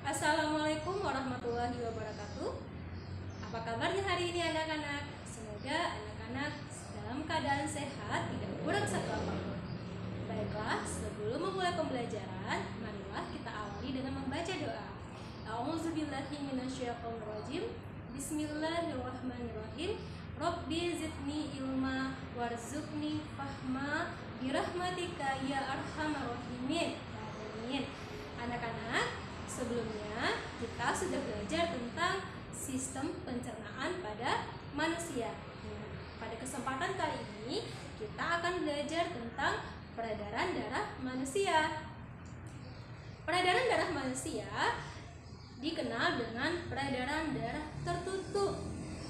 Assalamualaikum warahmatullahi wabarakatuh. Apa kabarnya hari ini anak-anak? Semoga anak-anak dalam keadaan sehat, tidak kurang satu apapun. Baiklah, sebelum memulai pembelajaran, marilah kita awali dengan membaca doa. A'udzubillahi minasyaitonirrajim. Bismillahirrahmanirrahim. Rabbi zidni ilma warzuqni fahma birahmatika ya arhamar rahimin. Amin. Anak-anak, sebelumnya kita sudah belajar tentang sistem pencernaan pada manusia. Nah, pada kesempatan kali ini kita akan belajar tentang peredaran darah manusia. Peredaran darah manusia dikenal dengan peredaran darah tertutup.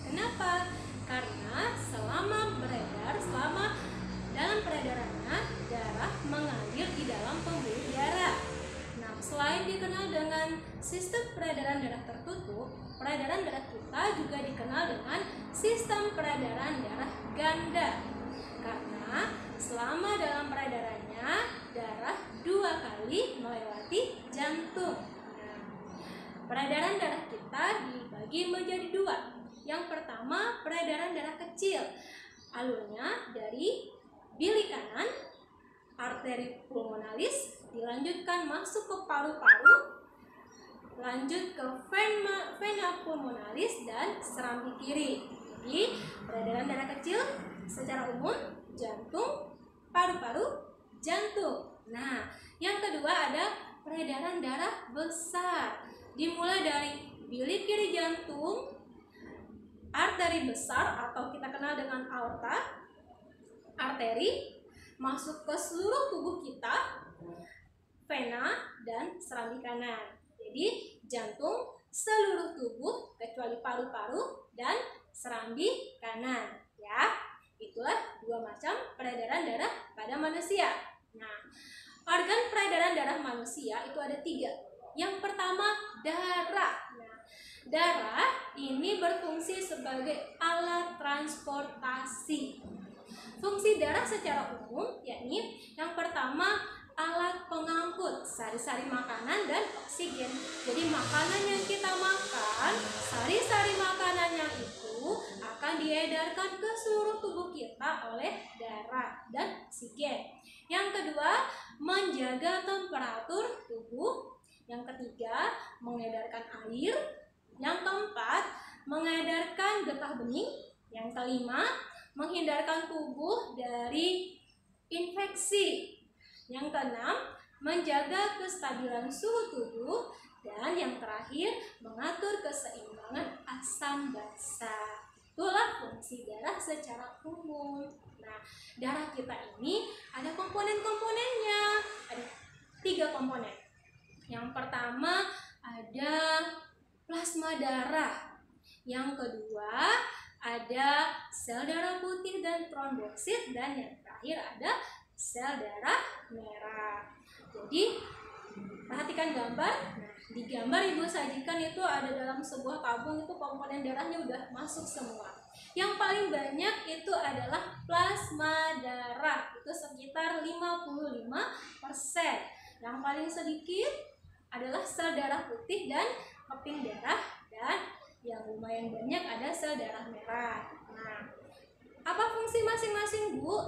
Kenapa? Karena selama dalam peredarannya darah mengalir di dalam pembuluh darah. Nah, selain dikenal dengan sistem peredaran darah tertutup, peredaran darah kita juga dikenal dengan sistem peredaran darah ganda. Karena selama dalam peredarannya darah 2 kali melewati jantung. Nah, peredaran darah kita dibagi menjadi 2. Yang pertama, peredaran darah kecil. Alurnya dari bilik kanan, arteri pulmonalis, dilanjutkan masuk ke paru-paru, lanjut ke vena pulmonalis dan serambi kiri. Jadi peredaran darah kecil secara umum jantung, paru-paru, jantung. Nah, yang kedua ada peredaran darah besar. Dimulai dari bilik kiri jantung, arteri besar atau kita kenal dengan aorta, arteri masuk ke seluruh tubuh kita, vena dan serambi kanan. Jadi jantung, seluruh tubuh kecuali paru-paru dan serambi kanan. Ya, itulah 2 macam peredaran darah pada manusia. Nah, organ peredaran darah manusia itu ada 3. Yang pertama, darah. Nah, darah ini berfungsi sebagai alat transportasi. Fungsi darah secara umum yakni yang pertama, alat pengangkut sari-sari makanan dan oksigen. Jadi makanan yang kita makan, sari-sari makanannya itu akan diedarkan ke seluruh tubuh kita oleh darah dan oksigen. Yang kedua, menjaga temperatur tubuh. Yang ketiga, mengedarkan air. Yang keempat, mengedarkan getah bening. Yang kelima, menghindarkan tubuh dari infeksi. Yang keenam, menjaga kestabilan suhu tubuh. Dan yang terakhir, mengatur keseimbangan asam basa. Itulah fungsi darah secara umum. Nah, darah kita ini ada komponen-komponennya. Ada 3 komponen. Yang pertama ada plasma darah. Yang kedua ada sel darah putih dan trombosit, dan yang terakhir ada sel darah merah. Jadi perhatikan gambar. Nah, di gambar Ibu sajikan itu ada dalam sebuah tabung, itu komponen darahnya udah masuk semua. Yang paling banyak itu adalah plasma darah, itu sekitar 55%. Yang paling sedikit adalah sel darah putih dan keping darah, dan yang lumayan banyak ada sel darah merah. Nah, apa fungsi masing-masing, Bu?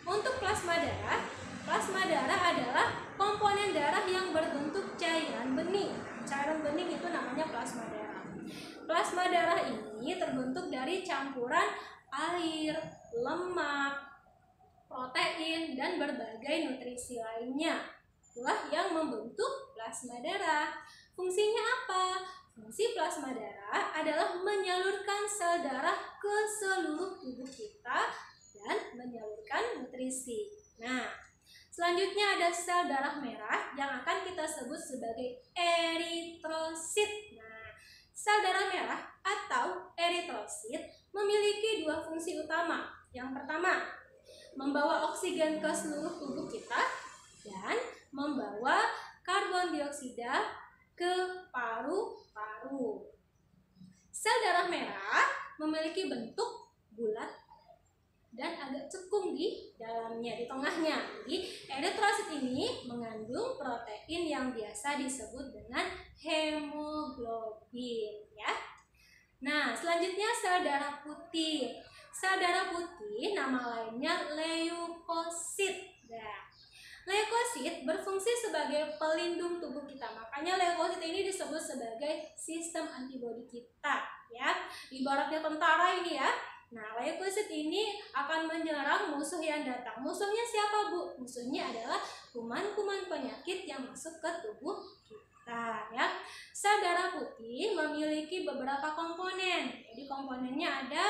Untuk plasma darah adalah komponen darah yang berbentuk cairan bening. Cairan bening itu namanya plasma darah. Plasma darah ini terbentuk dari campuran air, lemak, protein, dan berbagai nutrisi lainnya. Itulah yang membentuk plasma darah. Fungsinya apa? Fungsi plasma darah adalah menyalurkan sel darah ke seluruh tubuh kita dan menyalurkan nutrisi. Nah, selanjutnya ada sel darah merah yang akan kita sebut sebagai eritrosit. Nah, sel darah merah atau eritrosit memiliki 2 fungsi utama. Yang pertama, membawa oksigen ke seluruh tubuh kita dan membawa karbon dioksida ke paru-paru. Sel darah merah memiliki bentuk bulat dan agak cekung di dalamnya, di tengahnya. Jadi eritrosit ini mengandung protein yang biasa disebut dengan hemoglobin ya. Nah, selanjutnya sel darah putih. Sel darah putih nama lainnya leukosit. Nah, leukosit berfungsi sebagai pelindung tubuh kita. Makanya leukosit ini disebut sebagai sistem antibodi kita ya. Ibaratnya tentara ini ya. Nah, leukosit ini akan menyerang musuh yang datang. Musuhnya siapa, Bu? Musuhnya adalah kuman-kuman penyakit yang masuk ke tubuh kita ya. Sel darah putih memiliki beberapa komponen. Jadi komponennya ada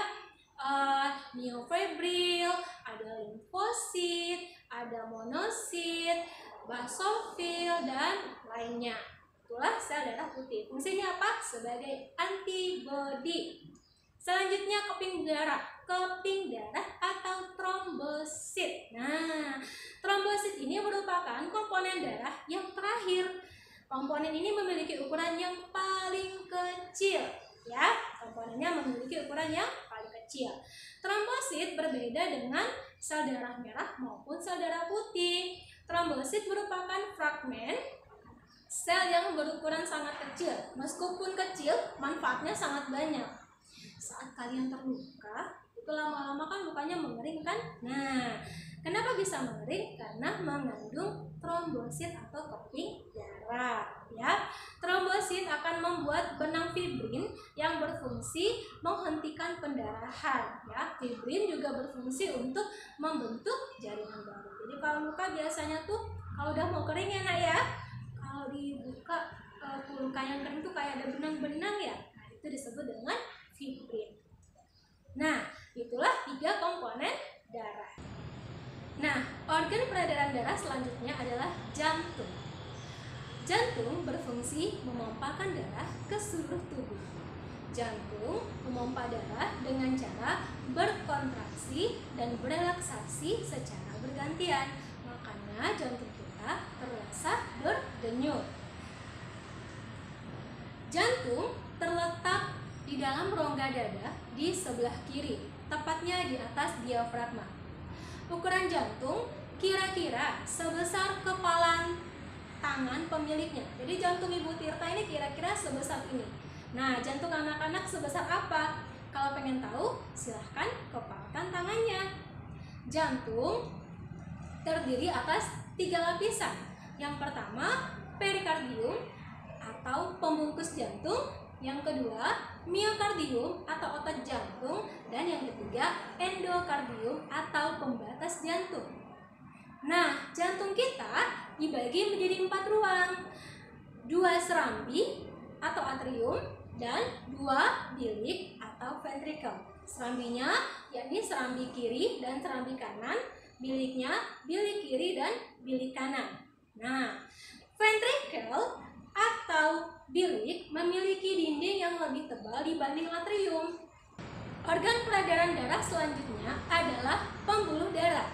miofibril, ada limfosit, ada monosit, basofil, dan lainnya. Itulah sel darah putih. Fungsinya apa? Sebagai antibodi. Selanjutnya keping darah. Keping darah atau trombosit. Nah, trombosit ini merupakan komponen darah yang terakhir. Komponen ini memiliki ukuran yang paling kecil ya. Komponennya memiliki ukuran yang paling kecil. Trombosit berbeda dengan sel darah merah maupun sel darah putih. Trombosit merupakan fragmen sel yang berukuran sangat kecil. Meskipun kecil, manfaatnya sangat banyak. Saat kalian terluka, itu lama-lama kan lukanya mengering kan? Nah, kenapa bisa mengering? Karena mengandung trombosit atau keping darah ya. Trombosit akan membuat benang fibrin yang berfungsi menghentikan pendarahan ya. Fibrin juga berfungsi untuk membentuk jaringan baru. Jadi kalau luka biasanya tuh kalau udah mau kering ya nak ya, kalau dibuka luka yang kering tuh kayak ada benang-benang ya. Nah, itu disebut dengan fibrin. Nah, itulah 3 komponen darah. Nah, organ peredaran darah selanjutnya adalah jantung. Jantung berfungsi memompakan darah ke seluruh tubuh. Jantung memompa darah dengan cara berkontraksi dan berelaksasi secara bergantian. Makanya jantung kita terasa berdenyut. Jantung terletak di dalam rongga dada di sebelah kiri, tepatnya di atas diafragma. Ukuran jantung kira-kira sebesar kepalan tangan pemiliknya. Jadi jantung Ibu Tirta ini kira-kira sebesar ini. Nah, jantung anak-anak sebesar apa? Kalau pengen tahu, silahkan kepalkan tangannya. Jantung terdiri atas 3 lapisan. Yang pertama, perikardium atau pembungkus jantung. Yang kedua, miokardium atau otot jantung. Dan yang ketiga, endokardium atau pembatas jantung. Nah, jantung kita dibagi menjadi 4 ruang. 2 serambi atau atrium dan 2 bilik atau ventricle. Serambinya yakni serambi kiri dan serambi kanan, biliknya bilik kiri dan bilik kanan. Nah, ventricle atau bilik memiliki dinding yang lebih tebal dibanding atrium. Organ peredaran darah selanjutnya adalah pembuluh darah.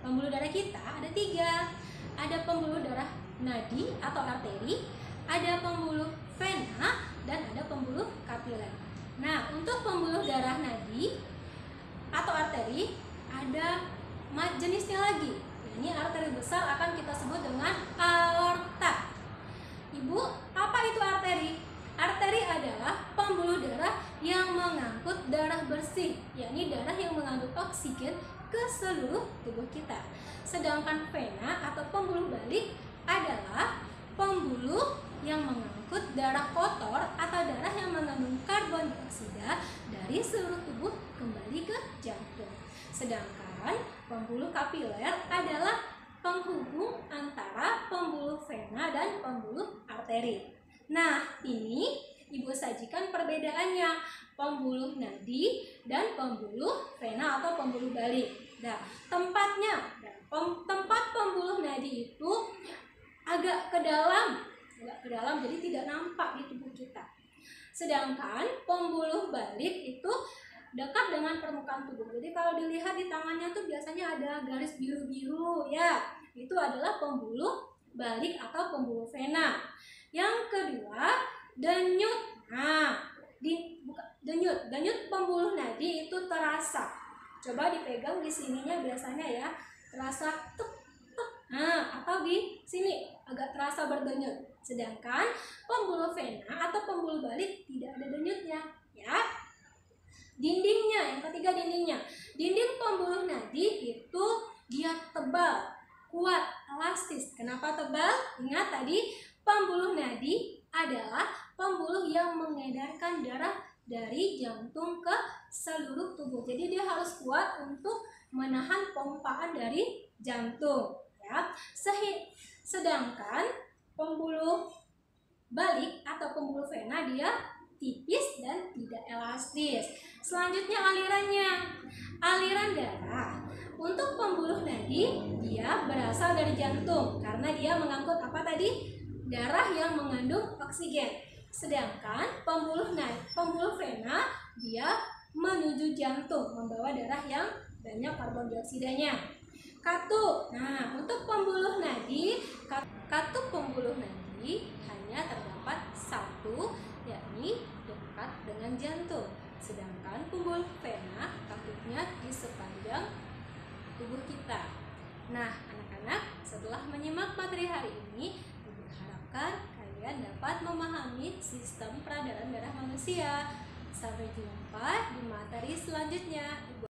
Pembuluh darah kita ada 3. Ada pembuluh darah nadi atau arteri, ada pembuluh vena, dan ada pembuluh kapiler. Nah, untuk pembuluh darah nadi atau arteri ada jenisnya lagi. Ini arteri besar akan kita sebut dengan aorta. Ibu, apa itu arteri? Arteri adalah pembuluh darah yang mengangkut darah bersih, yakni darah yang mengandung oksigen ke seluruh tubuh kita. Sedangkan vena atau pembuluh balik adalah pembuluh yang mengangkut darah kotor atau darah yang mengandung karbon dioksida dari seluruh tubuh kembali ke jantung. Sedangkan pembuluh kapiler adalah penghubung antara pembuluh vena dan pembuluh arteri. Nah, ini Ibu sajikan perbedaannya pembuluh nadi dan pembuluh vena atau pembuluh balik. Nah, tempat pembuluh nadi itu agak ke dalam, jadi tidak nampak di tubuh kita. Sedangkan pembuluh balik itu dekat dengan permukaan tubuh. Jadi kalau dilihat di tangannya tuh biasanya ada garis biru-biru ya. Itu adalah pembuluh balik atau pembuluh vena. Yang kedua, denyut. Nah, denyut pembuluh nadi itu terasa. Coba dipegang di sininya biasanya ya, terasa tuk tuk. Nah, atau di sini agak terasa berdenyut. Sedangkan pembuluh vena atau pembuluh balik tidak ada denyutnya, ya. Dindingnya, yang ketiga dindingnya. Dinding pembuluh nadi itu dia tebal, kuat, elastis. Kenapa tebal? Ingat tadi pembuluh nadi adalah pembuluh yang mengedarkan darah dari jantung ke seluruh tubuh. Jadi dia harus kuat untuk menahan pompaan dari jantung, ya. Sedangkan pembuluh balik atau pembuluh vena dia tipis dan tidak elastis. Selanjutnya alirannya. Aliran darah. Untuk pembuluh nadi dia berasal dari jantung karena dia mengangkut apa tadi? Darah yang mengandung oksigen. Sedangkan pembuluh vena dia menuju jantung, membawa darah yang banyak karbon dioksidanya. Katup. Nah, untuk pembuluh nadi, katup pembuluh nadi hanya terdapat satu, yakni dekat dengan jantung. Sedangkan pembuluh vena katupnya di sepanjang tubuh kita. Nah, anak-anak, setelah menyimak materi hari ini, Ibu harapkan kalian dapat memahami sistem peredaran darah manusia. Sampai jumpa di materi selanjutnya.